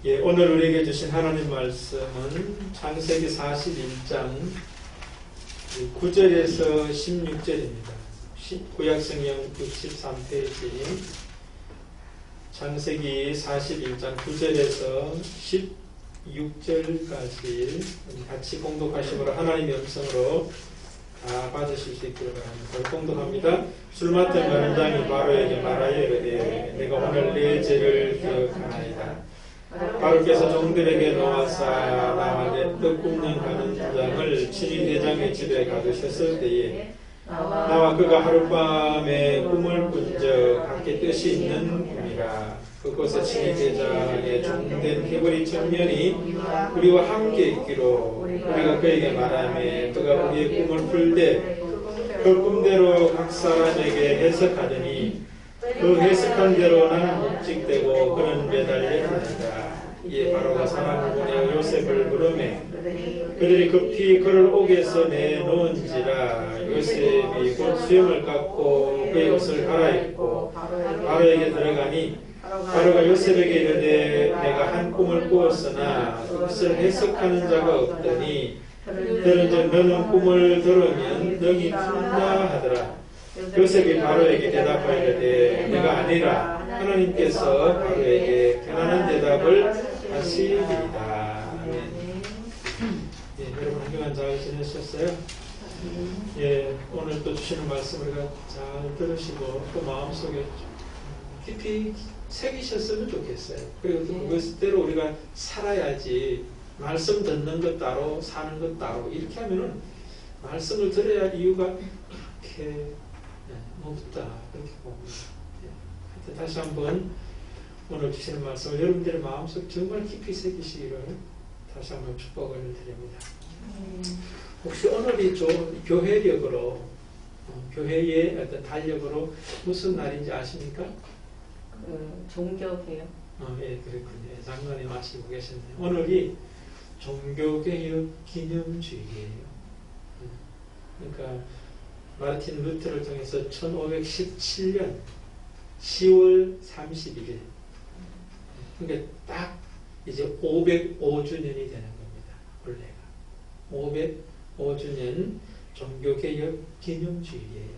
예, 오늘 우리에게 주신 하나님 말씀은 창세기 41장 9절에서 16절입니다. 구약성경 63페이지 창세기 41장 9절에서 16절까지 같이 공독하심으로 하나님의 음성으로 다 받으실 수 있기를 바랍니다. 공독합니다. 술 맡은 많은 장이 바로에게 말하여 이르되 내가 오늘 내 죄를 기억하나이다. 바로께서 종들에게 놓아사 나와 내 떡 굽는 가는 장을 친히 대장의 집에 가두셨을 때에 나와 그가 하룻밤에 꿈을 꾼 적 각기 뜻이 있는 꿈이라. 그곳에 친히 대장의 종된 히브리 청년이 우리와 함께 있기로 우리가 그에게 말하며 그가 우리의 꿈을 풀 때 그 꿈대로 각 사람에게 해석하더니 그 해석한 대로 나는 묵직되고 그는 매달려 있는다. 이에 바로가 사람 보내 요셉을 부르매 그들이 급히 그를 옥에서 내놓은지라. 요셉이 곧 수염을 깎고 그의 옷을 갈아입고 바로에게 들어가니 바로가 요셉에게 이르되 내가 한 꿈을 꾸었으나 그것을 해석하는 자가 없더니 들은즉 너는 꿈을 들으면 능히 푼다 하더라. 요셉이 바로에게 대답하이르되 내가 아니라 하나님께서 바로에게 편안한 대답을 하시리이다. 아멘. 예, 여러분 한 주간 잘 지내셨어요? 예, 오늘 또 주시는 말씀 우리가 잘 들으시고 또 마음속에 깊이 새기셨으면 좋겠어요. 그리고 또 그것대로 우리가 살아야지. 말씀 듣는 것 따로 사는 것 따로 이렇게 하면은 말씀을 들어야 할 이유가 그렇게 없다 그렇게 봅니다. 예. 다시 한번 오늘 주시는 말씀을 여러분들의 마음속 정말 깊이 새기시기를 다시 한번 축복을 드립니다. 혹시 오늘이 교회력으로 교회의 어떤 달력으로 무슨 날인지 아십니까? 종교개혁. 예, 그렇군요. 장관님 아시고 계셨네요. 오늘이 종교개혁 기념주의예요. 그러니까 마르틴 루터를 통해서 1517년 10월 31일 그러니까 딱 이제 505주년이 되는 겁니다. 원래가 505주년 종교개혁 기념주의예요.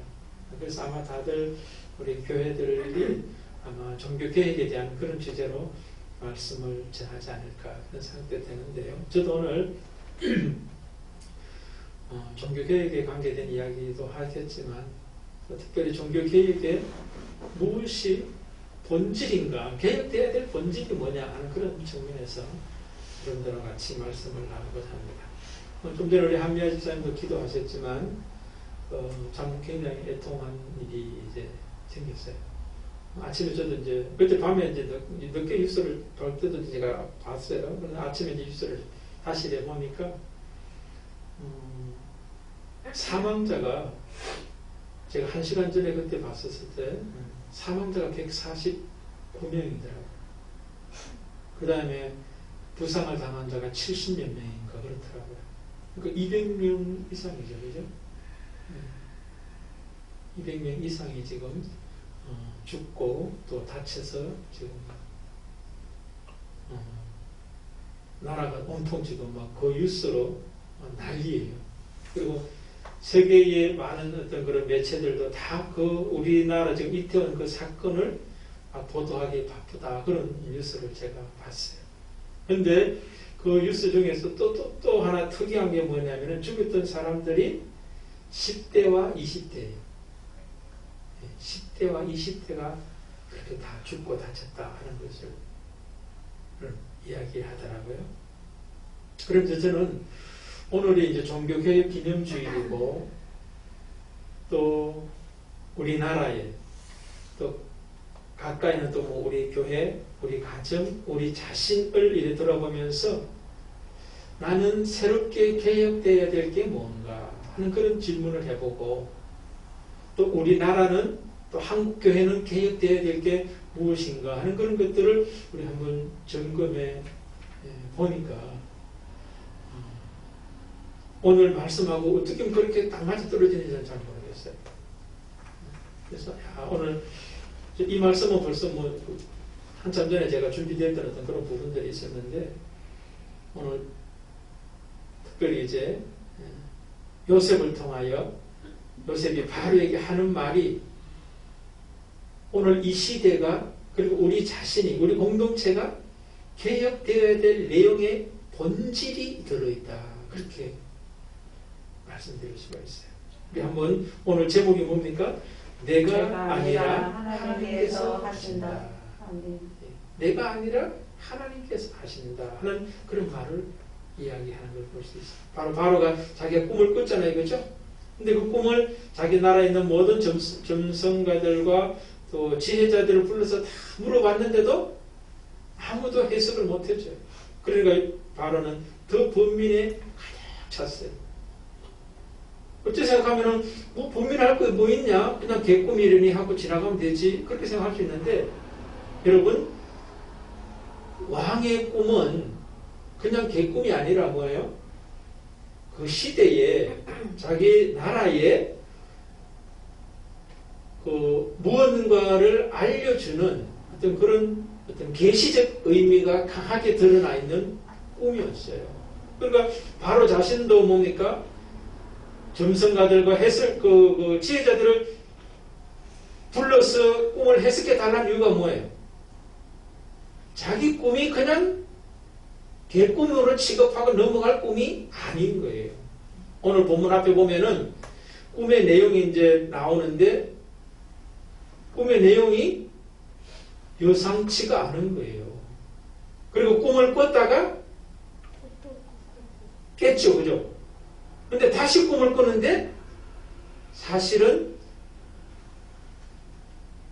그래서 아마 다들 우리 교회들이 아마 종교개혁에 대한 그런 주제로 말씀을 하지 않을까 그런 생각도 되는데요. 저도 오늘 종교개혁에 관계된 이야기도 하겠지만 특별히 종교개혁의 무엇이 본질인가, 개혁돼야 될 본질이 뭐냐 하는 그런 측면에서 여러분들과 같이 말씀을 나누고자 합니다. 좀 전에 우리 한미아 집사님도 기도하셨지만 참 굉장히 애통한 일이 이제 생겼어요. 아침에 저도 이제 그때 밤에 이제 늦게 뉴스를 볼 때도 제가 봤어요. 그런데 아침에 이제 뉴스를 다시 내보니까 사망자가 제가 1시간 전에 그때 봤었을 때 사망자가 149명이더라고요. 그 다음에 부상을 당한 자가 70몇 명인가 그렇더라고요. 그러니까 200명 이상이죠, 그죠? 200명 이상이 지금 죽고 또 다쳐서 지금 나라가 온통 지금 막 그 뉴스로 난리예요. 그리고 세계의 많은 어떤 그런 매체들도 다 그 우리나라 지금 이태원 그 사건을 보도하기 바쁘다 그런 뉴스를 제가 봤어요. 그런데 그 뉴스 중에서 또 하나 특이한 게 뭐냐면은 죽었던 사람들이 10대와 20대예요. 10대와 20대가 그렇게 다 죽고 다쳤다 하는 것을 이야기하더라고요. 그런데 저는 오늘이 이제 종교개혁 기념주일이고 또 우리나라에 또 가까이는 또 뭐 우리 교회, 우리 가정, 우리 자신을 이래 돌아보면서 나는 새롭게 개혁되어야 될 게 뭔가 하는 그런 질문을 해보고 또 우리나라는 또 한국교회는 개혁되어야 될 게 무엇인가 하는 그런 것들을 우리 한번 점검해 보니까 오늘 말씀하고 어떻게 그렇게 딱 맞아 떨어지는지는 잘 모르겠어요. 그래서 오늘 이 말씀은 벌써 뭐 한참 전에 제가 준비됐던 어떤 그런 부분들이 있었는데 오늘 특별히 이제 요셉을 통하여 요셉이 바로에게 하는 말이 오늘 이 시대가 그리고 우리 자신이 우리 공동체가 개혁되어야 될 내용의 본질이 들어있다. 그렇게 말씀드릴 수가 있어요. 우리 한번 오늘 제목이 뭡니까? 내가 아니라 하나님께서 하신다. 내가 아니라 하나님께서 하신다 하는 그런 말을 이야기하는 걸 볼 수 있어요. 바로가 자기가 꿈을 꿨잖아요. 그렇죠? 근데 그 꿈을 자기 나라에 있는 모든 점성가들과 또 지혜자들을 불러서 다 물어봤는데도 아무도 해석을 못해줘요. 그러니까 바로는 더 번민에 가득 찼어요. 어째 생각하면은 뭐 번민할 거 뭐 있냐? 그냥 개꿈이려니 하고 지나가면 되지. 그렇게 생각할 수 있는데 여러분 왕의 꿈은 그냥 개꿈이 아니라 뭐예요? 그 시대에 자기 나라에 그 무언가를 알려주는 어떤 그런 어떤 계시적 의미가 강하게 드러나 있는 꿈이었어요. 그러니까 바로 자신도 뭡니까? 점성가들과 해석 그 지혜자들을 불러서 꿈을 해석해 달라는 이유가 뭐예요? 자기 꿈이 그냥 개꿈으로 취급하고 넘어갈 꿈이 아닌 거예요. 오늘 본문 앞에 보면은 꿈의 내용이 이제 나오는데 꿈의 내용이 여상치가 않은 거예요. 그리고 꿈을 꿨다가 깼죠. 그죠? 근데 다시 꿈을 꾸는데 사실은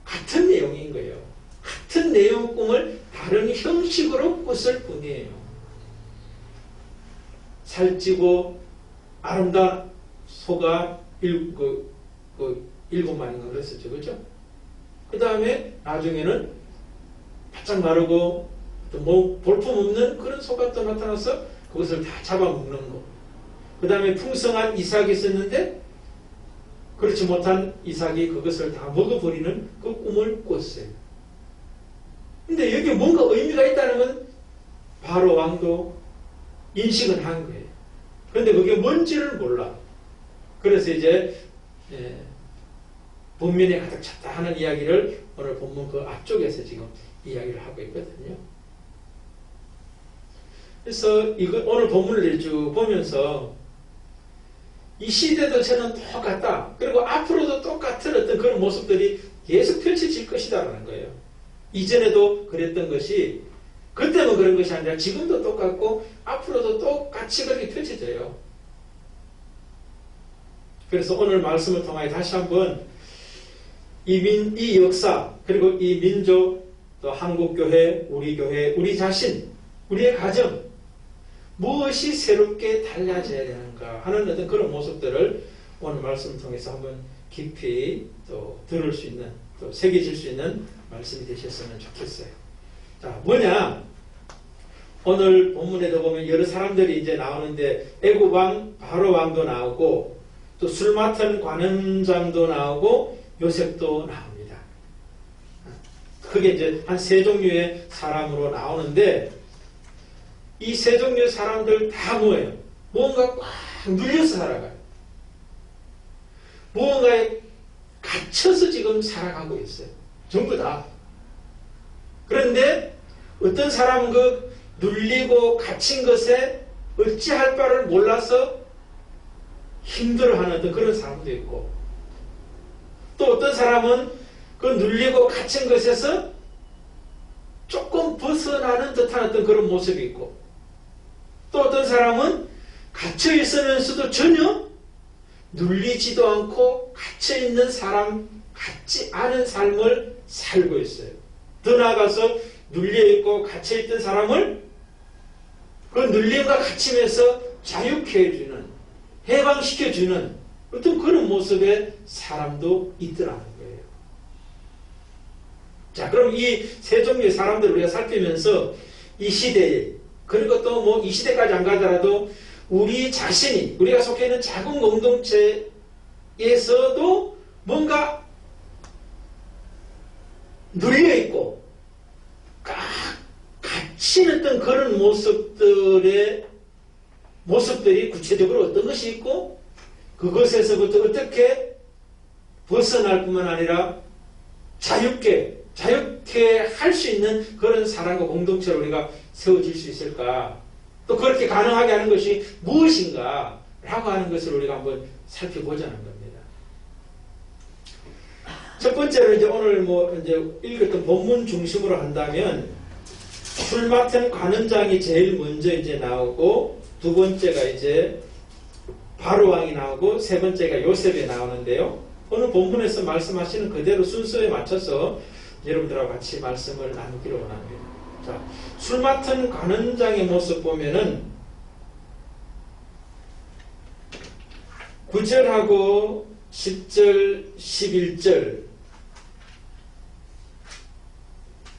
같은 내용인 거예요. 같은 내용 꿈을 다른 형식으로 꿨을 뿐이에요. 살찌고 아름다운 소가 7마리인가 그랬었죠. 그죠? 그 다음에 나중에는 바짝 마르고 뭐 볼품없는 그런 소가 또 나타나서 그것을 다 잡아먹는 거. 그 다음에 풍성한 이삭이 있었는데 그렇지 못한 이삭이 그것을 다 먹어버리는 그 꿈을 꿨어요. 근데 여기 뭔가 의미가 있다는 건 바로 왕도 인식은 한 거예요. 그런데 그게 뭔지를 몰라. 그래서 이제 본면에 가득 찼다 하는 이야기를 오늘 본문 그 앞쪽에서 지금 이야기를 하고 있거든요. 그래서 이거 오늘 본문을 쭉 보면서 이 시대도 저는 똑같다. 그리고 앞으로도 똑같은 어떤 그런 모습들이 계속 펼쳐질 것이다라는 거예요. 이전에도 그랬던 것이 그때만 그런 것이 아니라 지금도 똑같고 앞으로도 똑같이 그렇게 펼쳐져요. 그래서 오늘 말씀을 통하여 다시 한번 이 역사 그리고 이 민족 또 한국교회, 우리 교회, 우리 자신, 우리의 가정 무엇이 새롭게 달라져야 되는가 하는 어떤 그런 모습들을 오늘 말씀을 통해서 한번 깊이 또 들을 수 있는 또 새겨질 수 있는 말씀이 되셨으면 좋겠어요. 자, 뭐냐? 오늘 본문에도 보면 여러 사람들이 이제 나오는데 애굽 왕 바로 왕도 나오고 또 술 맡은 관원장도 나오고 요셉도 나옵니다. 그게 이제 한 세 종류의 사람으로 나오는데 이 세 종류의 사람들 다 뭐예요? 뭔가 꽉 눌려서 살아가요. 무언가에 갇혀서 지금 살아가고 있어요. 전부 다. 그런데 어떤 사람은 그 눌리고 갇힌 것에 어찌할 바를 몰라서 힘들어하는 어떤 그런 사람도 있고 또 어떤 사람은 그 눌리고 갇힌 것에서 조금 벗어나는 듯한 어떤 그런 모습이 있고 또 어떤 사람은 갇혀 있으면서도 전혀 눌리지도 않고 갇혀있는 사람 같지 않은 삶을 살고 있어요. 더 나아가서 눌려있고 갇혀있던 사람을 그 눌림과 갇힘에서 자유케 해주는 해방시켜주는 어떤 그런 모습의 사람도 있더라는 거예요. 자, 그럼 이 세 종류의 사람들을 우리가 살피면서 이 시대에 그리고 또 뭐 이 시대까지 안 가더라도 우리 자신이 우리가 속해 있는 작은 공동체에서도 뭔가 눌려있고 갇힌 그런 모습들이 구체적으로 어떤 것이 있고 그것에서부터 어떻게 벗어날 뿐만 아니라 자유롭게 할 수 있는 그런 사람과 공동체로 우리가 세워질 수 있을까? 또 그렇게 가능하게 하는 것이 무엇인가? 라고 하는 것을 우리가 한번 살펴보자는 겁니다. 첫 번째로 이제 오늘 이제 읽었던 본문 중심으로 한다면 술 맡은 관원장이 제일 먼저 이제 나오고 두 번째가 이제 바로왕이 나오고 세 번째가 요셉이 나오는데요. 오늘 본문에서 말씀하시는 그대로 순서에 맞춰서 여러분들하고 같이 말씀을 나누기로 원합니다. 자, 술 맡은 관원장의 모습 보면은 9절하고 10절, 11절,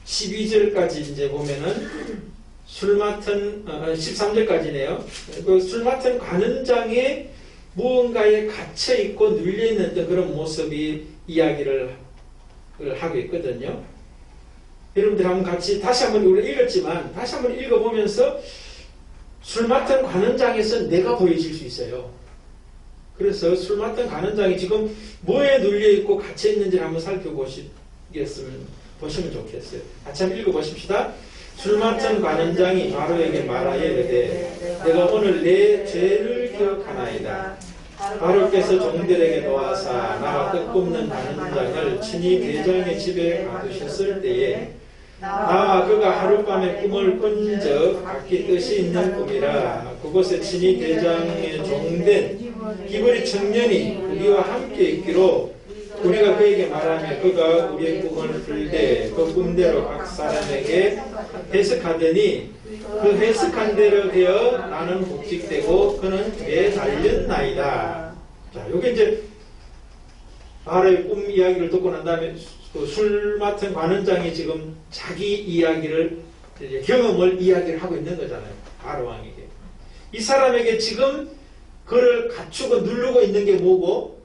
12절까지 이제 보면은 술 맡은 13절까지네요. 그 술 맡은 관원장의 무언가에 갇혀 있고 눌려 있는 그런 모습이 이야기를 하고 있거든요. 여러분들 한번 같이 다시 한번 우리가 읽었지만 다시 한번 읽어보면서 술 맡은 관원장에서 내가 보여질 수 있어요. 그래서 술 맡은 관원장이 지금 뭐에 눌려 있고 갇혀 있는지를 한번 살펴보시면 좋겠어요. 같이 한번 읽어보십시다. 술 맡은 관원장이 바로에게 말하여 이르되 내가 오늘 내 죄를 기억하나이다. 바로께서 종들에게 놓아사 나와 뜻굽는 관원장을 친히 대장의 집에 가두셨을 때에 나와 그가 하룻밤에 꿈을 꾼 적 각기 뜻이 있는 꿈이라. 그곳에 친히 대장의 종된 기브리 청년이 우리와 함께 있기로 우리가 그에게 말하며 그가 우리의 꿈을 풀되 그 꿈대로 각 사람에게 해석하더니 그 해석한 대로 되어 나는 복직되고 그는 매달렸나이다. 자, 요게 이제 바로의 꿈 이야기를 듣고 난 다음에 술 맡은 관원장이 지금 자기 이야기를 경험을 이야기를 하고 있는 거잖아요. 바로 왕에게. 이 사람에게 지금 그를 갖추고 누르고 있는 게 뭐고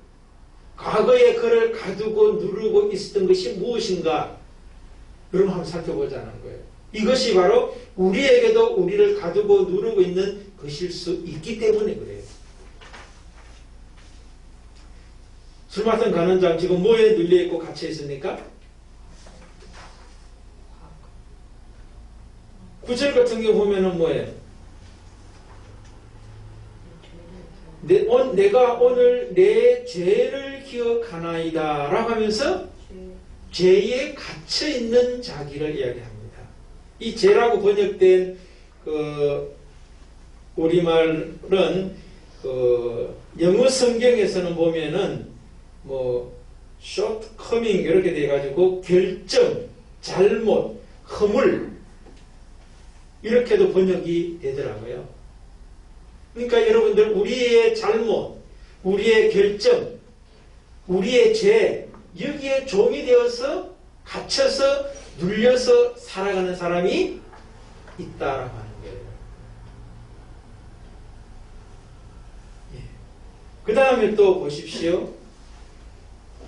과거에 그를 가두고 누르고 있었던 것이 무엇인가? 그럼 한번 살펴보자는 거예요. 이것이 바로 우리에게도 우리를 가두고 누르고 있는 것일 수 있기 때문에 그래요. 술 맡은 관원장 지금 뭐에 눌려있고 갇혀 있습니까? 9절 같은 경우 보면은 뭐예요? 내가 오늘 내 죄를 기억하나이다 라고 하면서 죄에 갇혀있는 자기를 이야기합니다. 이 죄라고 번역된 우리말은 영어 성경에서는 보면은 shortcoming 이렇게 돼가지고 결점, 잘못, 허물 이렇게도 번역이 되더라고요. 그러니까 여러분들 우리의 잘못, 우리의 결점, 우리의 죄 여기에 종이 되어서 갇혀서 눌려서 살아가는 사람이 있다라고 하는 거예요. 예. 그 다음에 또 보십시오.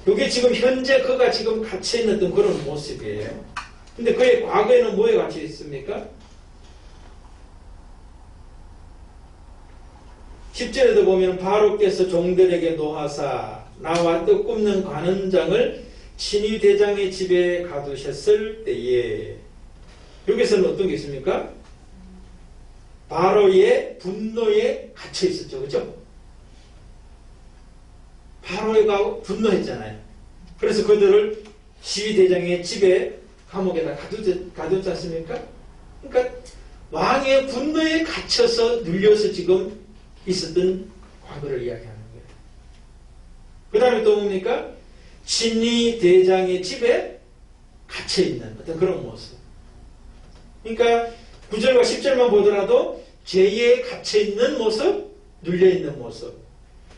이게 지금 현재 그가 지금 갇혀있는 어떤 그런 모습이에요. 근데 그의 과거에는 뭐에 갇혀 있습니까? 10절에도 보면 바로께서 종들에게 노하사 나와 뜻굽는 관원장을 친히 대장의 집에 가두셨을 때에 여기서는 어떤 게 있습니까? 바로의 분노에 갇혀 있었죠. 그죠? 바로가 분노했잖아요. 그래서 그들을 시위대장의 집에 감옥에다 가두지 않습니까? 그러니까 왕의 분노에 갇혀서 눌려서 지금 있었던 과거를 이야기하는 거예요. 그 다음에 또 뭡니까? 친히 대장의 집에 갇혀있는 어떤 그런 모습. 그러니까 9절과 10절만 보더라도 죄에 갇혀있는 모습, 눌려있는 모습.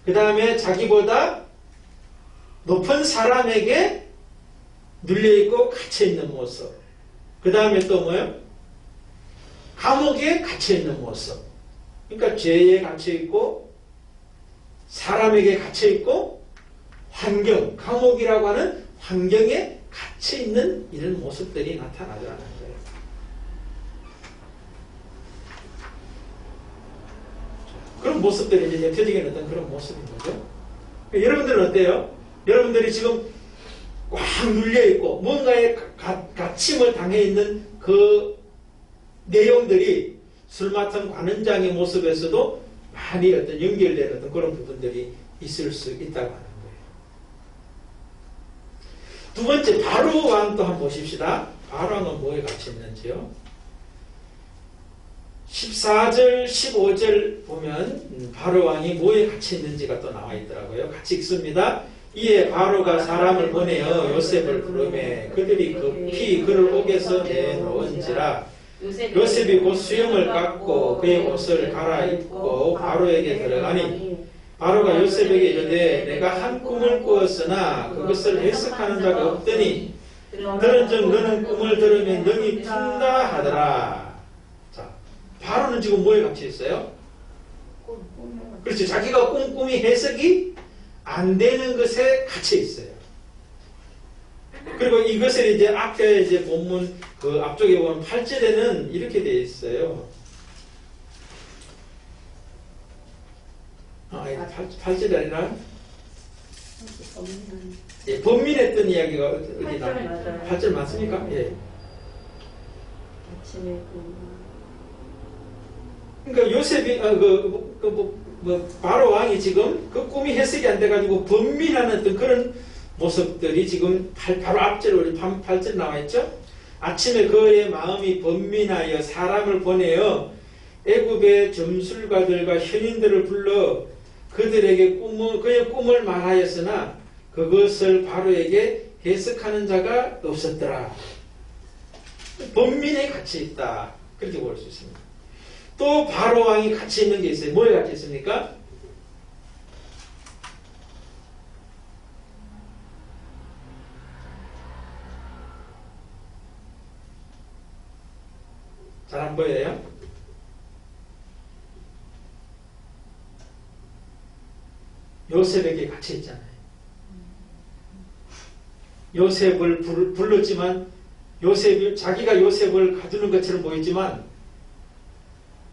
그 다음에 자기보다 높은 사람에게 눌려있고 갇혀있는 모습. 그 다음에 또 뭐예요? 감옥에 갇혀있는 모습. 그러니까 죄에 갇혀있고 사람에게 갇혀있고 환경, 감옥이라고 하는 환경에 갇혀있는 이런 모습들이 나타나더라는 거예요. 그런 모습들이 이제 대표적인 어떤 그런 모습인 거죠. 여러분들은 어때요? 여러분들이 지금 꽉 눌려있고 뭔가에 갇힘을 당해 있는 그 내용들이 술 맡은 관원장의 모습에서도 많이 어떤 연결되는 어떤 그런 부분들이 있을 수 있다고 하는 거예요. 두 번째, 바로 왕도 한번 보십시다. 바로 왕은 뭐에 갇혀 있는지요? 14절, 15절 보면 바로 왕이 뭐에 갇혀 있는지가 또 나와 있더라고요. 같이 읽습니다. 이에 바로가 사람을 보내어 요셉을 부르매 그들이 급히 그를 옥에서 내놓은지라 요셉이 곧 수염을 깎고 그의 옷을 갈아입고 바로에게 들어가니 바로가 요셉에게 이르되 내가 한 꿈을 꾸었으나 그것을 해석하는 자가 없더니 들은즉 너는 꿈을 들으면 능히 푼다 하더라. 자, 바로는 지금 뭐에 갇혀 있어요? 그렇죠. 자기가 꿈이 해석이 안 되는 것에 갇혀 있어요. 그리고 이것을 이제 앞에 이제 본문 그 앞쪽에 보면 8절에는 이렇게 되어 있어요. 8절이 아니라 예, 범민했던 이야기가 어디 나와요? 8절 맞습니까? 예. 그러니까 요셉이 바로 왕이 지금 그 꿈이 해석이 안 돼가지고 범민하는 어떤 그런 모습들이 지금 바로 앞절 우리 8절 나와 있죠. 아침에 그의 마음이 번민하여 사람을 보내어 애굽의 점술가들과 현인들을 불러 그들에게 그의 꿈을 말하였으나 그것을 바로에게 해석하는 자가 없었더라. 번민에 갇혀 있다. 그렇게 볼 수 있습니다. 또 바로 왕이 갇혀 있는 게 있어요. 뭐에 갇혀 있습니까? 잘 안 보여요? 요셉에게 갇혀 있잖아요. 요셉을 불렀지만 자기가 요셉을 가두는 것처럼 보이지만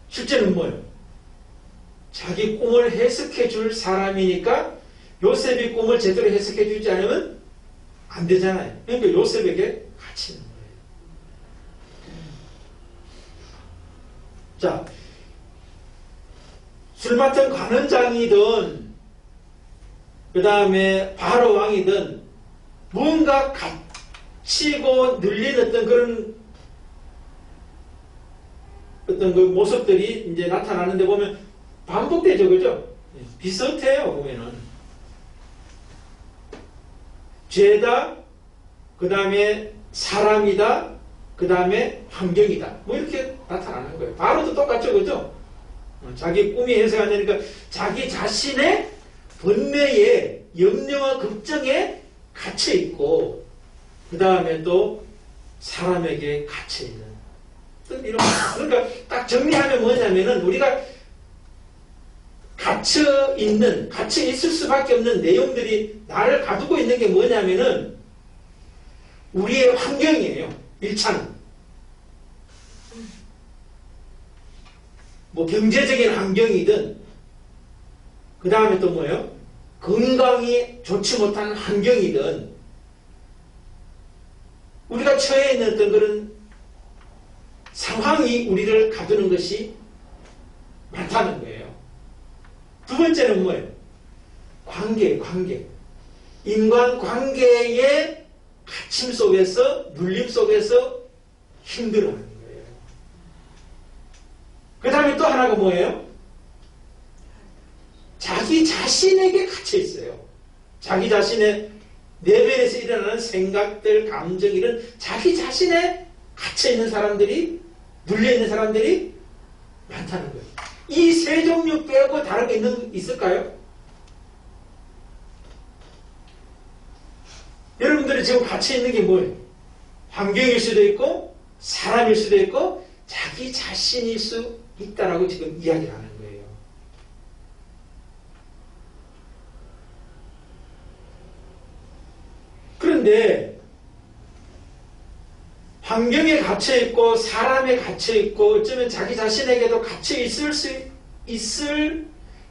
실제는 뭐예요? 자기 꿈을 해석해 줄 사람이니까 요셉이 꿈을 제대로 해석해 주지 않으면 안 되잖아요. 그러니까 요셉에게 갇히는 거예요. 자, 술 맡은 관원장이든 그 다음에 바로 왕이든 뭔가 갇히고 눌린 어떤 그런 어떤 그 모습들이 이제 나타나는데 보면 반복되죠, 그죠? 비슷해요, 보면은. 죄다, 그 다음에 사람이다, 그 다음에 환경이다. 뭐 이렇게 나타나는 거예요. 바로도 똑같죠, 그죠? 자기 꿈이 해석이 안 되니까 자기 자신의 번뇌에, 염려와 걱정에 갇혀있고, 그 다음에 또 사람에게 갇혀있는. 이런, 그러니까 딱 정리하면 뭐냐면은 우리가 갇혀 있을 수밖에 없는 내용들이 나를 가두고 있는 게 뭐냐면은 우리의 환경이에요. 1차는. 뭐 경제적인 환경이든 그 다음에 또 뭐예요? 건강이 좋지 못한 환경이든 우리가 처해 있는 어떤 그런 상황이 우리를 가두는 것이 많다는 거예요. 두 번째는 뭐예요? 관계. 인간관계의 갇힘 속에서, 눌림 속에서 힘들어하는 거예요. 그 다음에 또 하나가 뭐예요? 자기 자신에게 갇혀 있어요. 자기 자신의 내면에서 일어나는 생각들, 감정, 이런 자기 자신에 갇혀 있는 사람들이, 눌려 있는 사람들이 많다는 거예요. 이 세 종류 빼고 다른 게 있을까요? 여러분들이 지금 갇혀 있는 게 뭐예요? 환경일 수도 있고, 사람일 수도 있고, 자기 자신일 수 있다라고 지금 이야기를 하는 거예요. 그런데 환경에 갇혀있고 사람에 갇혀있고 어쩌면 자기 자신에게도 갇혀있을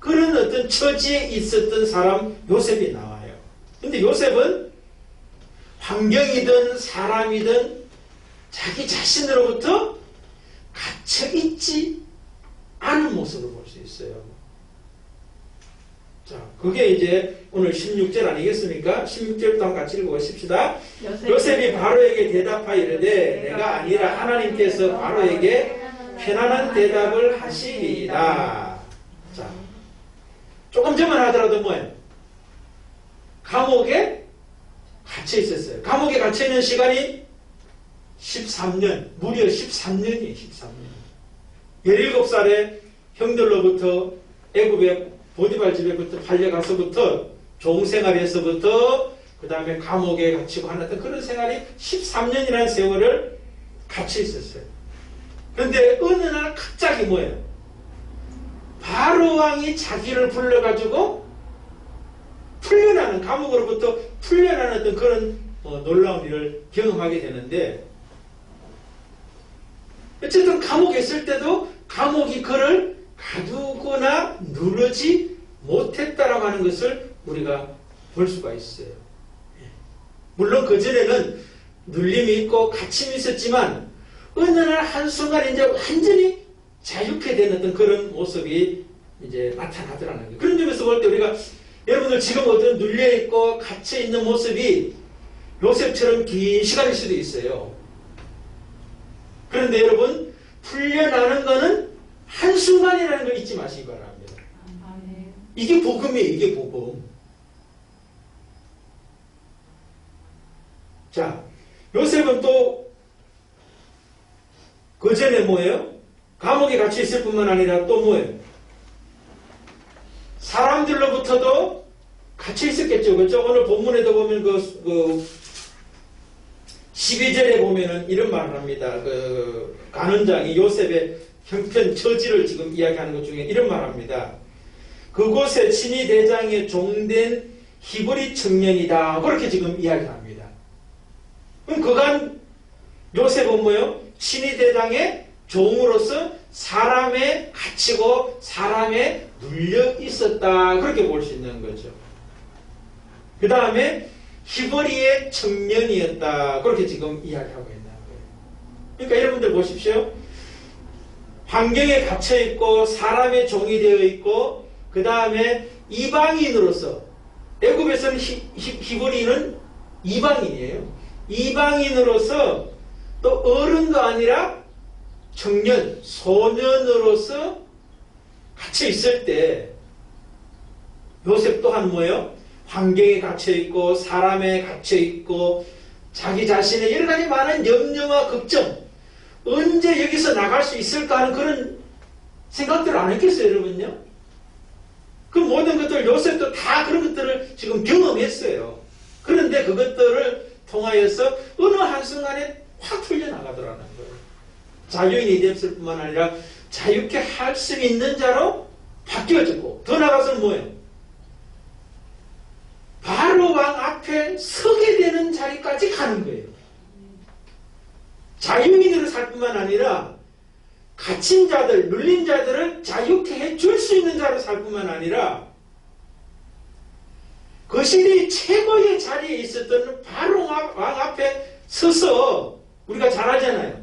그런 어떤 처지에 있었던 사람 요셉이 나와요. 근데 요셉은 환경이든 사람이든 자기 자신으로부터 갇혀있지 않은 모습을 볼 수 있어요. 자, 그게 이제 오늘 16절 아니겠습니까? 16절부터 한번 같이 읽어보십시다. 요셉이 바로에게 대답하여 이르되 내가 아니라 하나님께서 바로에게 편안한 대답을 하시리이다. 자, 조금 전만 하더라도 뭐예요? 감옥에 갇혀 있었어요. 감옥에 갇혀 있는 시간이 13년, 무려 13년이에요. 13년. 17살에 형들로부터 애굽의 보디발 집에부터 팔려가서부터 종생활에서부터 그 다음에 감옥에 갇히고 하는 그런 생활이 13년이라는 세월을 갇혀 있었어요. 그런데 어느 날 갑자기 뭐예요? 바로왕이 자기를 불러가지고 풀려나는, 감옥으로부터 풀려나는 어떤 그런 놀라운 일을 경험하게 되는데, 어쨌든 감옥에 있을 때도 감옥이 그를 가두거나 누르지 못했다라고 하는 것을 우리가 볼 수가 있어요. 물론 그전에는 눌림이 있고 갇힘이 있었지만 어느 날 한순간 이제 완전히 자유케 되는 어떤 그런 모습이 이제 나타나더라는 거예요. 그런 점에서 볼 때 우리가 여러분들 지금 어떤 눌려있고 갇혀있는 모습이 요셉처럼 긴 시간일 수도 있어요. 그런데 여러분, 풀려나는 거는 한순간이라는 걸 잊지 마시기 바랍니다. 이게 복음이에요. 이게 복음. 자, 요셉은 또 그 전에 뭐예요? 감옥에 갇혀 있을 뿐만 아니라 또 뭐예요? 사람들로부터도 갇혀 있었겠죠. 그렇죠? 오늘 본문에도 보면 그 12절에 보면은 이런 말을 합니다. 그 간원장이 요셉의 형편 처지를 지금 이야기하는 것 중에 이런 말을 합니다. 그곳에 친위 대장의 종된 히브리 청년이다. 그렇게 지금 이야기를 합니다. 그럼 그간 요셉은 뭐예요? 친위 대장의 종으로서 사람에 갇히고 사람에 눌려 있었다. 그렇게 볼 수 있는 거죠. 그 다음에 히브리의 청년이었다. 그렇게 지금 이야기하고 있는 거예요. 그러니까 여러분들 보십시오. 환경에 갇혀 있고 사람의 종이 되어 있고 그 다음에 이방인으로서 애굽에서는 히브리는 이방인이에요. 이방인으로서 또 어른도 아니라 청년, 소년으로서 갇혀 있을 때 요셉 또한 뭐예요? 환경에 갇혀 있고 사람에 갇혀 있고 자기 자신의 여러 가지 많은 염려와 걱정, 언제 여기서 나갈 수 있을까 하는 그런 생각들을 안 했겠어요, 여러분요? 그 모든 것들 요셉도 다 그런 것들을 지금 경험했어요. 그런데 그것들을 통하여서 어느 한순간에 확 풀려나가더라는 거예요. 자유인이 됐을 뿐만 아니라 자유케 할 수 있는 자로 바뀌어졌고, 더 나아가서는 뭐예요? 바로 왕 앞에 서게 되는 자리까지 가는 거예요. 자유인으로 살 뿐만 아니라 갇힌 자들, 눌린 자들을 자유케 해줄 수 있는 자로 살 뿐만 아니라 그 시대의 최고의 자리에 있었던 바로 왕 앞에 서서 우리가 잘 알잖아요.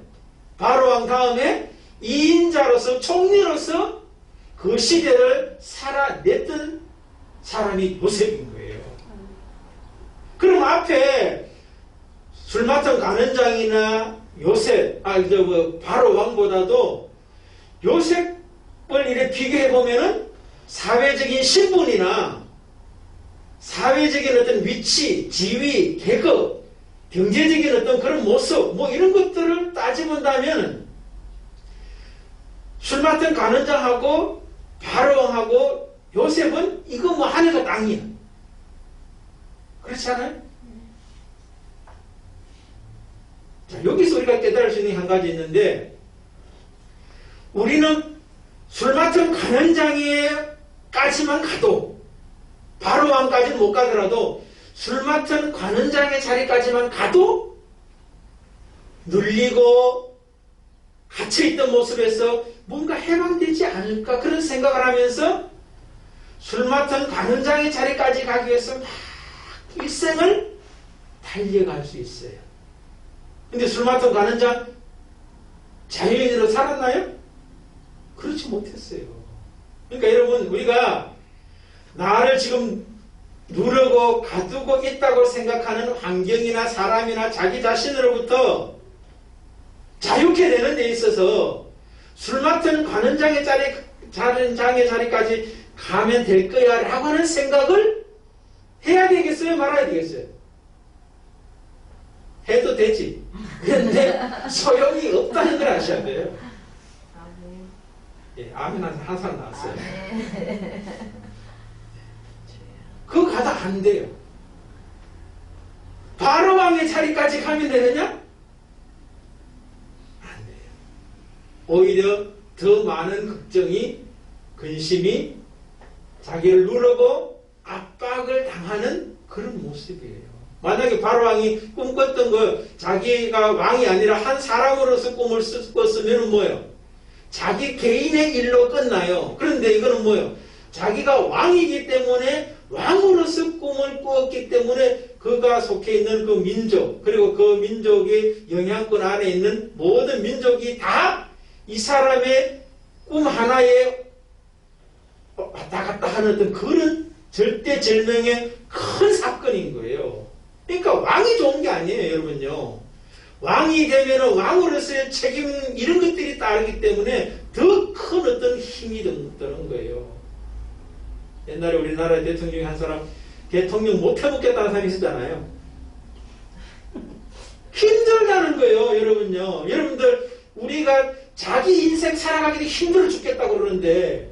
바로 왕 다음에 2인자로서 총리로서 그 시대를 살아냈던 사람이 요셉인 거예요. 그럼 앞에 술 맡은 간원장이나 요셉, 바로 왕보다도 요셉을 이렇게 비교해보면은 사회적인 신분이나 사회적인 어떤 위치, 지위, 계급, 경제적인 어떤 그런 모습, 뭐 이런 것들을 따져본다면 술 맡은 간원장하고 바로왕하고 요셉은 이거 뭐 하늘과 땅이야. 그렇지 않아요? 자, 여기서 우리가 깨달을 수 있는 한 가지 있는데, 우리는 술 맡은 관원장에까지만 가도, 바로왕까지는 못 가더라도 술 맡은 관원장의 자리까지만 가도 눌리고 갇혀있던 모습에서 뭔가 해방되지 않을까 그런 생각을 하면서 술 맡은 관원장의 자리까지 가기 위해서 막 일생을 달려갈 수 있어요. 근데 술 맡은 관원장 자유인으로 살았나요? 그렇지 못했어요. 그러니까 여러분, 우리가 나를 지금 누르고 가두고 있다고 생각하는 환경이나 사람이나 자기 자신으로부터 자유케 되는 데 있어서 술 맡은 관원장의 자리까지 가면 될 거야 라고 하는 생각을 해야 되겠어요? 말아야 되겠어요? 해도 되지. 그런데 소용이 없다는 걸 아셔야 돼요. 예, 아멘 항상 나왔어요. 그거 가다 안 돼요. 바로 왕의 자리까지 가면 되느냐? 안 돼요. 오히려 더 많은 걱정이, 근심이 자기를 누르고 압박을 당하는 그런 모습이에요. 만약에 바로 왕이 꿈꿨던 거, 자기가 왕이 아니라 한 사람으로서 꿈을 꿨으면 뭐예요? 자기 개인의 일로 끝나요. 그런데 이거는 뭐예요? 자기가 왕이기 때문에 왕으로서 꿈을 꾸었기 때문에 그가 속해 있는 그 민족, 그리고 그 민족의 영향권 안에 있는 모든 민족이 다 이 사람의 꿈 하나에 왔다 갔다 하는 어떤 그런 절대절명의 큰 사건인 거예요. 그러니까 왕이 좋은 게 아니에요, 여러분요. 왕이 되면 왕으로서의 책임, 이런 것들이 따르기 때문에 더 큰 어떤 힘이 드는 거예요. 옛날에 우리나라 대통령이 한 사람 대통령 못 해먹겠다는 사람이 있었잖아요. 힘들다는 거예요, 여러분요. 여러분들, 우리가 자기 인생 살아가기도 힘들어 죽겠다고 그러는데,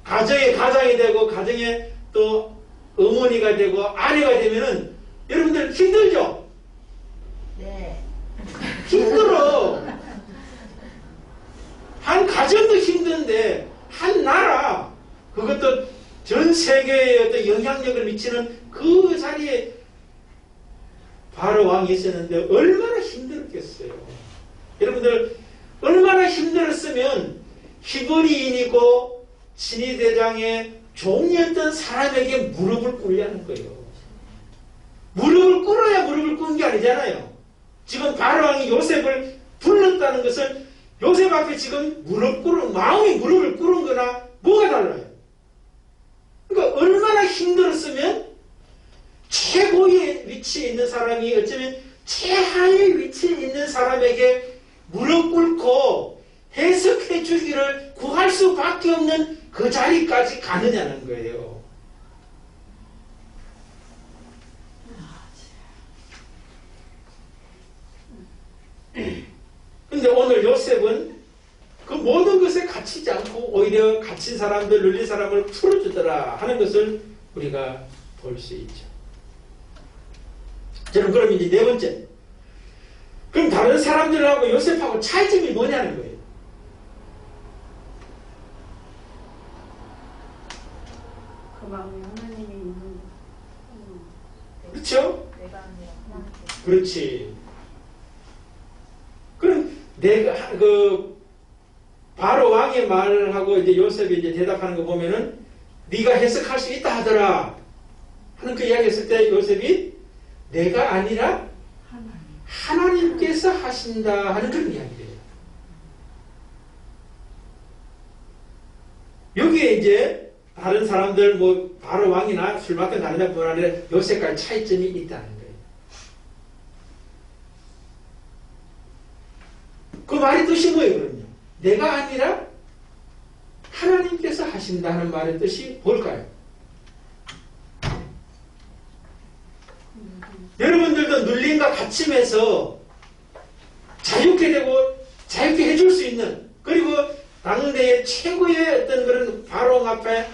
가장이 되고, 가정에 또 어머니가 되고, 아내가 되면은, 여러분들 힘들죠? 네. 힘들어. 한 가정도 힘든데, 한 나라, 그것도 전 세계에 어떤 영향력을 미치는 그 자리에 바로 왕이 있었는데 얼마나 힘들었겠어요. 여러분들, 얼마나 힘들었으면 히브리인이고 친위대장의 종이었던 사람에게 무릎을 꿇으려는 거예요. 무릎을 꿇어야 무릎을 꿇은 게 아니잖아요. 지금 바로 왕이 요셉을 불렀다는 것은 요셉 앞에 지금 마음이 무릎을 꿇은 거나 뭐가 달라요? 그러니까 얼마나 힘들었으면 최고의 위치에 있는 사람이 어쩌면 최하의 위치에 있는 사람에게 무릎 꿇고 해석해 주기를 구할 수밖에 없는 그 자리까지 가느냐는 거예요. 근데 오늘 요셉은 그 모든 것에 갇히지 않고 오히려 갇힌 사람들, 눌린 사람을 풀어주더라 하는 것을 우리가 볼 수 있죠. 저는 그럼 이제 네 번째. 그럼 다른 사람들하고 요셉하고 차이점이 뭐냐는 거예요. 그 마음에 하나님이 있는 거. 그렇죠? 내가 아니라 하나님께. 그렇지. 그럼 내가 바로 왕의 말하고 이제 요셉이 이제 대답하는 거 보면은 네가 해석할 수 있다 하더라 하는 그 이야기했을 때 요셉이 내가 아니라 하나님께서 하신다 하는 그런 이야기예요. 여기에 이제 다른 사람들 뭐 바로 왕이나 술 맡은 다른 분 아니라 요셉까지 차이점이 있다는 거예요. 그 말의 뜻이 뭐예요, 그럼요? 내가 아니라 하나님께서 하신다는 말의 뜻이 뭘까요? 여러분들도 눌림과 갇힘에서 자유케 되고 자유케 해줄 수 있는, 그리고 당대의 최고의 어떤 그런 바로왕 앞에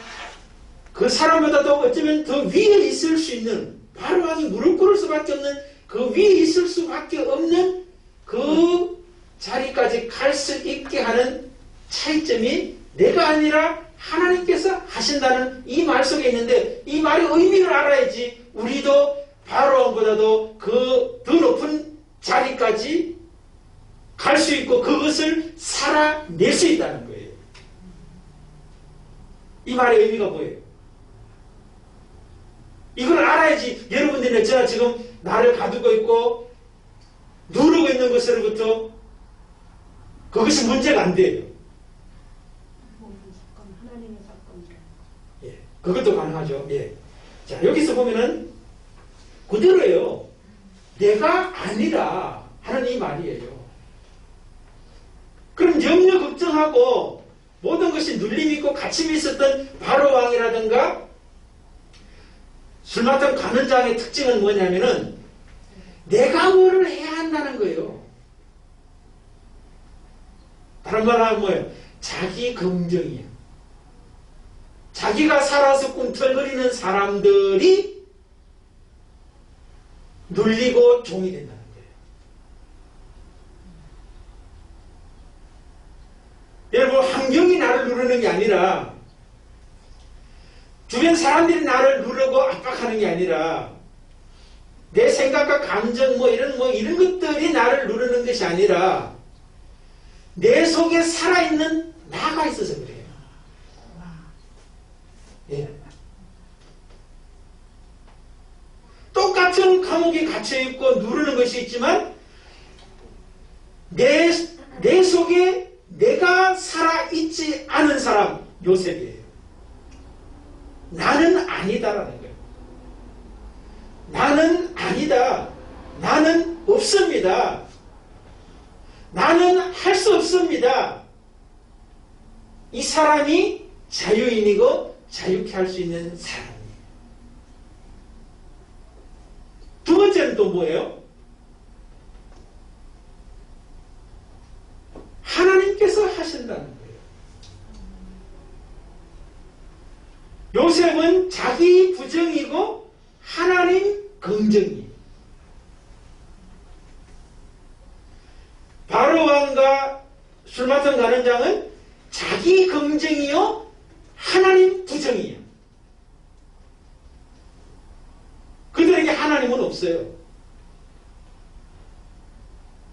그 사람보다도 어쩌면 더 위에 있을 수 있는, 바로왕이 무릎 꿇을 수밖에 없는 그 위에 있을 수밖에 없는 그 자리까지 갈 수 있게 하는 차이점이 내가 아니라 하나님께서 하신다는 이 말 속에 있는데, 이 말의 의미를 알아야지 우리도 바로왕보다도 그 더 높은 자리까지 갈 수 있고 그것을 살아낼 수 있다는 거예요. 이 말의 의미가 뭐예요? 이걸 알아야지 여러분들이 제가 지금 나를 가두고 있고 누르고 있는 것으로부터 그것이 문제가 안 돼요. 하나님의 사건이라. 예, 그것도 가능하죠. 예. 자, 여기서 보면은 그대로예요. 내가 아니라 하는 이 말이에요. 그럼 염려 걱정하고 모든 것이 눌림이 있고 갇힘이 있었던 바로 왕이라든가 술 맡은 간원장의 특징은 뭐냐면은 내가 뭐를 해야 한다는 거예요. 다른 말로 하면 뭐예요? 자기 긍정이에요. 자기가 살아서 꿈틀거리는 사람들이 눌리고 종이 된다는 거예요. 여러분, 환경이 나를 누르는 게 아니라 주변 사람들이 나를 누르고 압박하는 게 아니라 내 생각과 감정 이런 것들이 나를 누르는 것이 아니라 내 속에 살아있는 나가 있어서 그래요. 예. 똑같은 감옥에 갇혀있고 누르는 것이 있지만 내 속에 내가 살아있지 않은 사람, 요셉이에요. 나는 아니다라는 거예요. 나는 아니다. 나는 없습니다. 나는 할 수 없습니다. 이 사람이 자유인이고 자유케 할 수 있는 사람이에요. 두 번째는 또 뭐예요? 하나님께서 하신다는 거예요. 요셉은 자기 부정이고 하나님 긍정이에요. 바로 왕과 술 맡은 간원장은 자기 긍정이요 하나님 부정이에요. 그들에게 하나님은 없어요.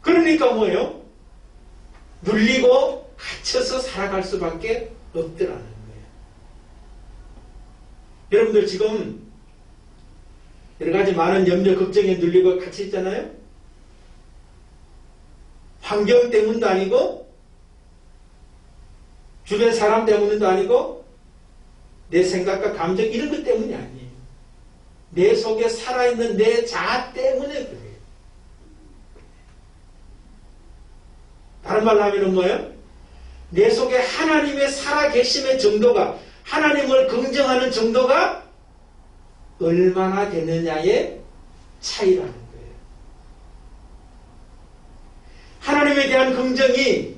그러니까 뭐예요? 눌리고 갇혀서 살아갈 수밖에 없더라는 거예요. 여러분들 지금 여러가지 많은 염려 걱정에 눌리고 갇혀 있잖아요. 환경 때문도 아니고 주변 사람 때문도 아니고 내 생각과 감정 이런 것 때문이 아니에요. 내 속에 살아있는 내 자아 때문에 그래요. 다른 말로 하면 뭐예요? 내 속에 하나님의 살아계심의 정도가, 하나님을 긍정하는 정도가 얼마나 되느냐의 차이라는 거예요. 하나님에 대한 긍정이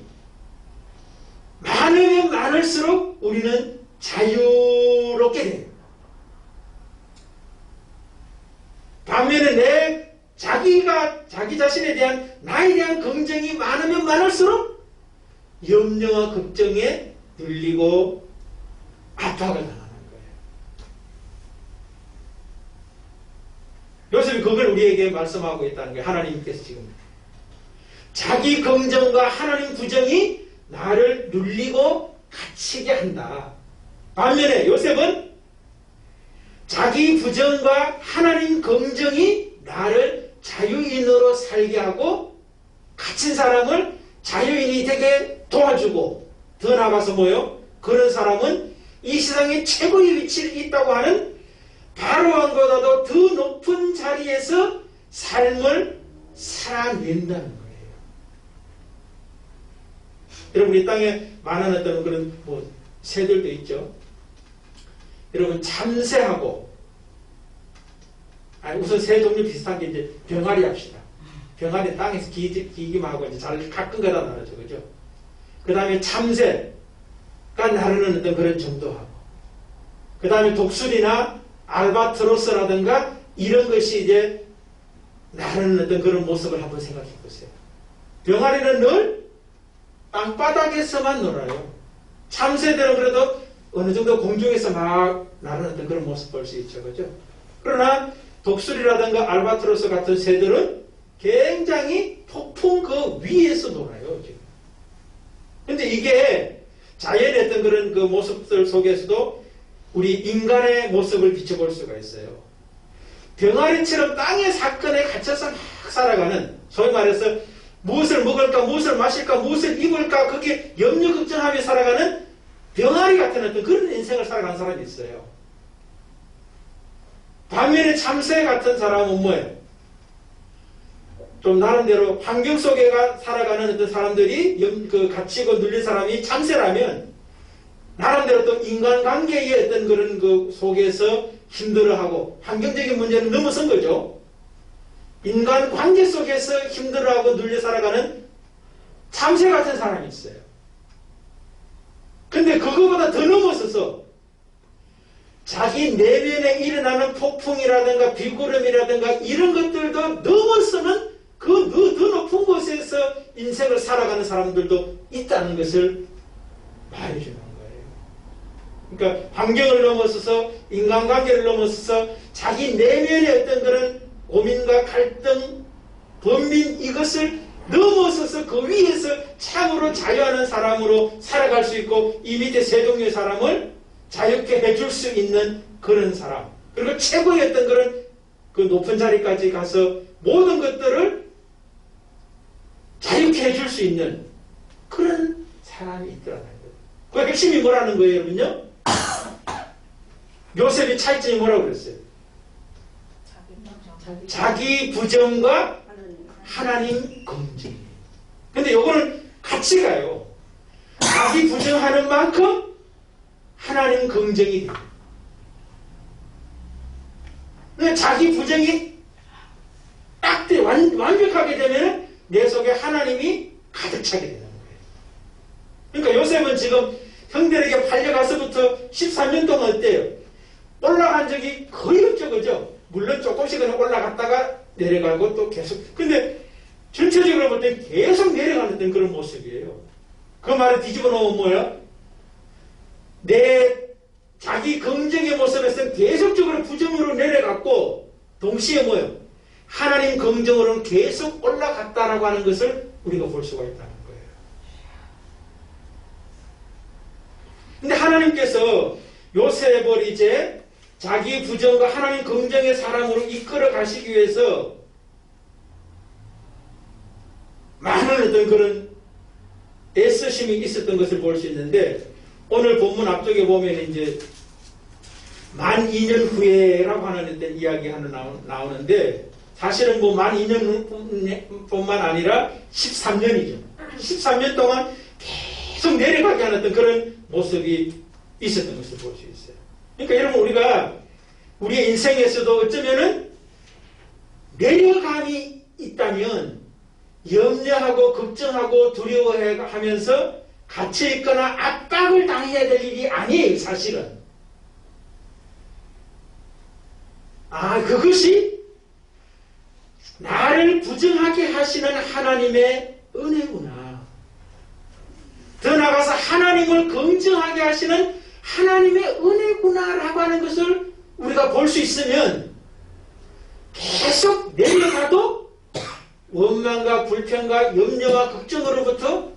많으면 많을수록 우리는 자유롭게 돼요. 반면에 자기 자신에 대한 나에 대한 긍정이 많으면 많을수록 염려와 걱정에 눌리고 압박을 당하는 거예요. 요셉이 그걸 우리에게 말씀하고 있다는 거예요. 하나님께서 지금 자기 긍정과 하나님 부정이 나를 눌리고 갇히게 한다. 반면에 요셉은 자기 부정과 하나님 긍정이 나를 자유인으로 살게 하고 갇힌 사람을 자유인이 되게 도와주고 더 나아가서 뭐예요? 그런 사람은 이 세상에 최고의 위치에 있다고 하는 바로왕보다도 더 높은 자리에서 삶을 살아낸다는 거예요. 여러분 이 땅에 많은 어떤 그런 새들도 있죠. 여러분 참새하고 우선 새 종류 비슷한 게 이제 병아리 합시다. 병아리 땅에서 기기만 하고 이제 잘 가끔 가다 나르죠, 그죠? 그 다음에 참새가 나르는 어떤 그런 정도하고, 그 다음에 독수리나 알바트로스라든가 이런 것이 이제 나르는 어떤 그런 모습을 한번 생각해 보세요. 병아리는 늘 땅바닥에서만 놀아요. 참새들은 그래도 어느 정도 공중에서 막 나르는 그런 모습 볼 수 있죠, 그죠? 그러나 독수리라든가 알바트로스 같은 새들은 굉장히 폭풍 그 위에서 놀아요, 지금. 근데 이게 자연의 어떤 그런 그 모습들 속에서도 우리 인간의 모습을 비춰볼 수가 있어요. 병아리처럼 땅의 사건에 갇혀서 막 살아가는, 소위 말해서 무엇을 먹을까, 무엇을 마실까, 무엇을 입을까, 그게 염려 걱정하며 살아가는 병아리 같은 어떤 그런 인생을 살아가는 사람이 있어요. 반면에 참새 같은 사람은 뭐예요? 좀 나름대로 환경 속에 살아가는 어떤 사람들이 그 갇히고 눌린 사람이 참새라면 나름대로 또 인간관계의 어떤 그런 그 속에서 힘들어하고 환경적인 문제는 넘어선 거죠. 인간관계 속에서 힘들어하고 눌려 살아가는 참새 같은 사람이 있어요. 근데 그거보다 더 넘어서서 자기 내면에 일어나는 폭풍이라든가 비구름이라든가 이런 것들도 넘어서는 그 더 높은 곳에서 인생을 살아가는 사람들도 있다는 것을 말해주는 거예요. 그러니까 환경을 넘어서서 인간관계를 넘어서서 자기 내면의 어떤 그런 고민과 갈등, 번민 이것을 넘어서서 그 위에서 참으로 자유하는 사람으로 살아갈 수 있고 이 밑에 세 종류의 사람을 자유케 해줄 수 있는 그런 사람, 그리고 최고의 어떤 그런 그 높은 자리까지 가서 모든 것들을 자유케 해줄 수 있는 그런 사람이 있더라는 거예요. 그 핵심이 뭐라는 거예요, 여러분요? 요셉이 차이점이 뭐라고 그랬어요? 자기 부정과 하나님 긍정. 근데 요거는 같이 가요. 자기 부정하는 만큼 하나님 긍정이 돼요. 근데 자기 부정이 딱 돼, 완벽하게 되면 내 속에 하나님이 가득 차게 되는 거예요. 그러니까 요셉은 지금 형들에게 팔려가서부터 13년 동안 어때요? 올라간 적이 거의 없죠, 그죠? 물론 조금씩은 올라갔다가 내려가고 또 계속. 근데 전체적으로 볼 때 계속 내려가는 그런 모습이에요. 그 말을 뒤집어 놓으면 뭐야? 내 자기 긍정의 모습에서는 계속적으로 부정으로 내려갔고 동시에 뭐예요? 하나님 긍정으로는 계속 올라갔다라고 하는 것을 우리가 볼 수가 있다는 거예요. 근데 하나님께서 요셉을 이제 자기 부정과 하나님 긍정의 사람으로 이끌어 가시기 위해서 많은 어떤 그런 애쓰심이 있었던 것을 볼 수 있는데 오늘 본문 앞쪽에 보면 이제 만 2년 후에라고 하는 어떤 이야기 하나 나오는데 사실은 뭐 만 2년뿐만 아니라 13년이죠. 13년 동안 계속 내려가게 하는 어떤 그런 모습이 있었던 것을 볼 수 있어요. 그러니까 여러분 우리가 우리의 인생에서도 어쩌면은 내려감이 있다면 염려하고 걱정하고 두려워하면서 갇혀있거나 압박을 당해야 될 일이 아니에요, 사실은. 그것이 나를 부정하게 하시는 하나님의 은혜구나. 더 나아가서 하나님을 긍정하게 하시는 하나님의 은혜구나라고 하는 것을 우리가 볼 수 있으면 계속 내려가도 원망과 불평과 염려와 걱정으로부터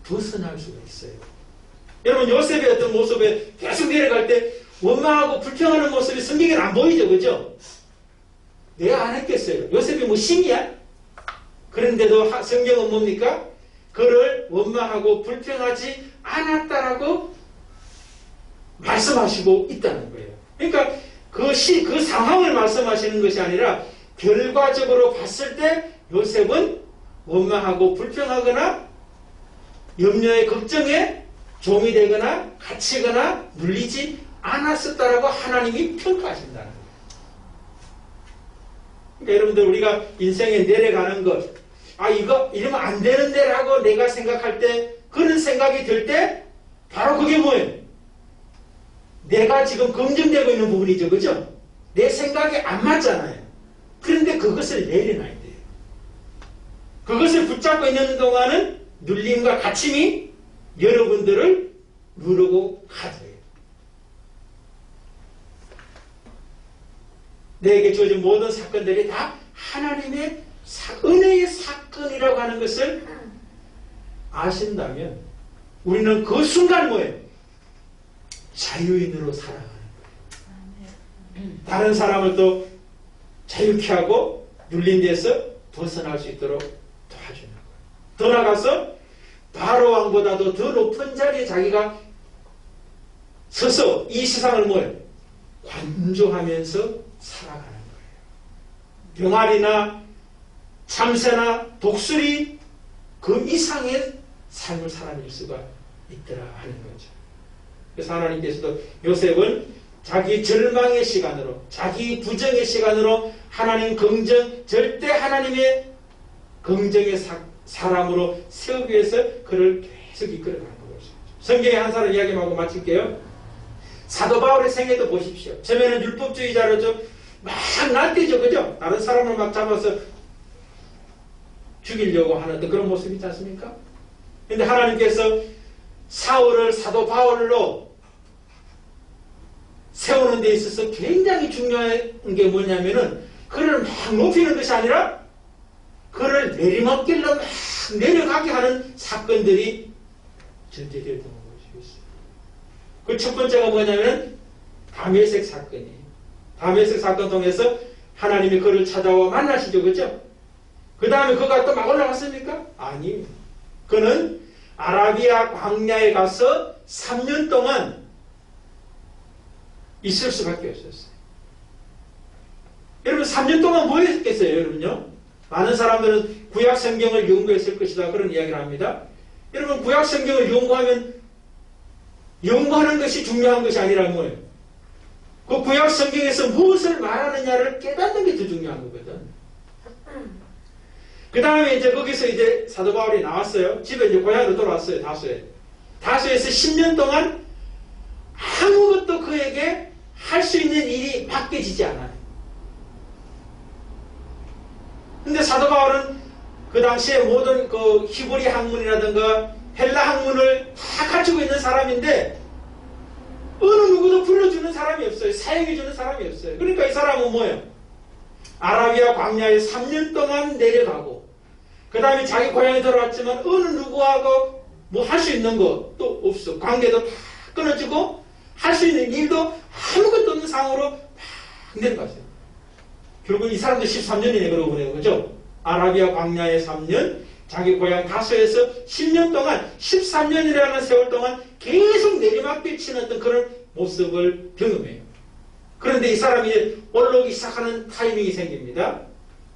벗어날 수가 있어요. 여러분 요셉의 어떤 모습에 계속 내려갈 때 원망하고 불평하는 모습이 성경에는 안 보이죠, 그죠? 내가 안 했겠어요. 요셉이 뭐 신이야? 그런데도 성경은 뭡니까? 그를 원망하고 불평하지 않았다라고 말씀하시고 있다는 거예요. 그러니까 그 상황을 말씀하시는 것이 아니라 결과적으로 봤을 때 요셉은 원망하고 불평하거나 염려의 걱정에 종이 되거나 갇히거나 눌리지 않았었다라고 하나님이 평가하신다는 거예요. 그러니까 여러분들 우리가 인생에 내려가는 것, 이거 이러면 안 되는데라고 내가 생각할 때 그런 생각이 들 때 바로 그게 뭐예요? 내가 지금 검증되고 있는 부분이죠, 그죠? 내 생각이 안 맞잖아요. 그런데 그것을 내려놔야 돼요. 그것을 붙잡고 있는 동안은 눌림과 갇힘이 여러분들을 누르고 가져요. 내게 주어진 모든 사건들이 다 하나님의 은혜의 사건이라고 하는 것을 아신다면 우리는 그 순간 뭐예요? 자유인으로 살아가는 거예요. 다른 사람을 또 자유케 하고 눌린 데서 벗어날 수 있도록 도와주는 거예요. 더 나아가서 바로 왕보다도 더 높은 자리에 자기가 서서 이 세상을 뭐예요? 관조하면서 살아가는 거예요. 병아리나 참새나 독수리 그 이상의 삶을 살아낼 수가 있더라 하는 거죠. 그래서 하나님께서도 요셉은 자기 절망의 시간으로, 자기 부정의 시간으로 하나님 긍정, 절대 하나님의 긍정의 사람으로 세우기 위해서 그를 계속 이끌어가는 거죠. 성경의 한 사람 이야기하고 마칠게요. 사도 바울의 생애도 보십시오. 처음에는 율법주의자로 좀 막 날뛰죠, 그죠? 다른 사람을 막 잡아서 죽이려고 하는 그런 모습이 있지 않습니까? 그런데 하나님께서 사울을 사도 바울로 세우는 데 있어서 굉장히 중요한 게 뭐냐면은 그를 막 높이는 것이 아니라 그를 내리막길로 막 내려가게 하는 사건들이 전제되었던 것이었어요. 그 첫 번째가 뭐냐면 다메섹 사건이에요. 다메섹 사건 통해서 하나님이 그를 찾아와 만나시죠, 그죠? 그 다음에 그가 또 막 올라갔습니까? 아니요. 그는 아라비아 광야에 가서 3년 동안 있을 수밖에 없었어요. 여러분 3년 동안 뭐 했겠어요, 여러분요? 많은 사람들은 구약 성경을 연구했을 것이다 그런 이야기를 합니다. 여러분 구약 성경을 연구하면 연구하는 것이 중요한 것이 아니라 뭐예요? 그 구약 성경에서 무엇을 말하느냐를 깨닫는 게 더 중요한 거거든. 그 다음에 이제 거기서 이제 사도 바울이 나왔어요. 집에 이제 고향으로 돌아왔어요. 다소에. 다소에서 10년 동안 아무것도 그에게 할 수 있는 일이 맡겨지지 않아요. 근데 사도 바울은 그 당시에 모든 그 히브리 학문이라든가 헬라 학문을 다 가지고 있는 사람인데 어느 누구도 불러주는 사람이 없어요. 사용해주는 사람이 없어요. 그러니까 이 사람은 뭐예요? 아라비아 광야에 3년 동안 내려가고 그 다음에 자기 고향에 들어왔지만 어느 누구하고 뭐 할 수 있는 것도 없어. 관계도 다 끊어지고 할 수 있는 일도 아무것도 없는 상황으로 막 내려갔어요. 결국 이 사람도 13년이네 그러고 보내요. 그죠? 아라비아 광야에 3년, 자기 고향 다소에서 10년 동안, 13년이라는 세월 동안 계속 내리막길 치는 어떤 그런 모습을 경험해요. 그런데 이 사람이 올라오기 시작하는 타이밍이 생깁니다.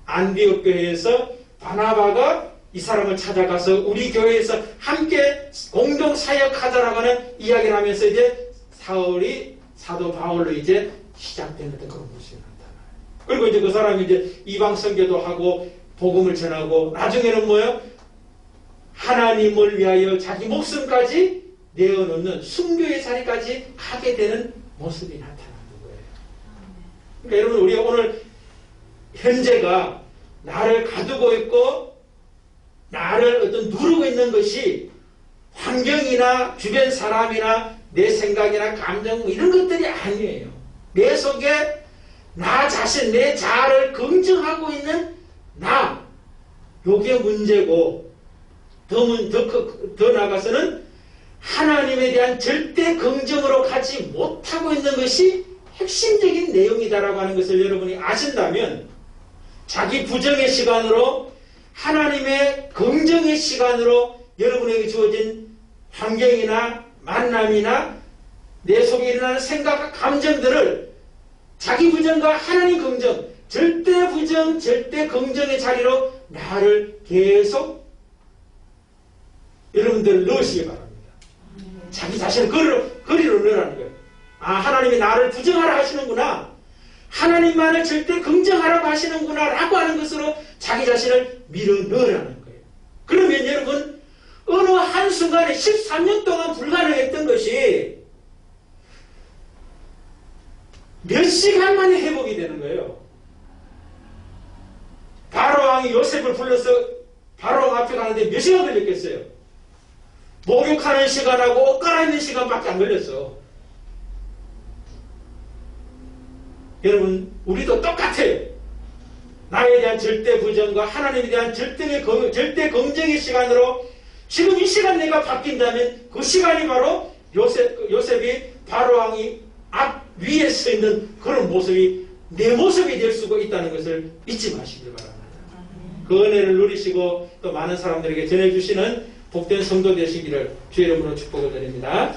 안디옥 교회에서 바나바가 이 사람을 찾아가서 우리 교회에서 함께 공동 사역하자라고 하는 이야기를 하면서 이제 사울이 사도 바울로 이제 시작된 어떤 그런 모습이 나타나요. 그리고 이제 그 사람이 이제 이방 선교도 하고 복음을 전하고 나중에는 뭐예요? 하나님을 위하여 자기 목숨까지 내어놓는 순교의 자리까지 가게 되는 모습이 나타나는 거예요. 그러니까 여러분 우리 오늘 현재가 나를 가두고 있고 나를 어떤 누르고 있는 것이 환경이나 주변 사람이나 내 생각이나 감정 이런 것들이 아니에요. 내 속에 나 자신, 내 자아를 긍정하고 있는 나, 요게 문제고 더 나아가서는 하나님에 대한 절대 긍정으로 가지 못하고 있는 것이 핵심적인 내용이다라고 하는 것을 여러분이 아신다면 자기 부정의 시간으로 하나님의 긍정의 시간으로 여러분에게 주어진 환경이나 만남이나 내 속에 일어나는 생각과 감정들을 자기 부정과 하나님 긍정, 절대 부정, 절대 긍정의 자리로 나를 계속 여러분들 넣으시기 바랍니다. 자기 자신을 거리로 넣으라는 거예요. 아, 하나님이 나를 부정하라 하시는구나. 하나님만을 절대 긍정하라고 하시는구나 라고 하는 것으로 자기 자신을 밀어 넣으라는 거예요. 그러면 여러분 어느 한순간에 13년 동안 불가능했던 것이 몇 시간 만에 회복이 되는 거예요. 바로왕이 요셉을 불러서 바로왕 앞에 가는데 몇 시간 걸렸겠어요? 목욕하는 시간하고 옷 갈아입는 시간밖에 안 걸렸어. 여러분 우리도 똑같아요. 나에 대한 절대 부정과 하나님에 대한 절대 긍정의 시간으로 지금 이 시간 내가 바뀐다면 그 시간이 바로 요셉이 바로왕이 앞 위에 서 있는 그런 모습이 내 모습이 될 수가 있다는 것을 잊지 마시길 바랍니다. 그 은혜를 누리시고 또 많은 사람들에게 전해주시는 복된 성도 되시기를 주의 이름으로 축복을 드립니다.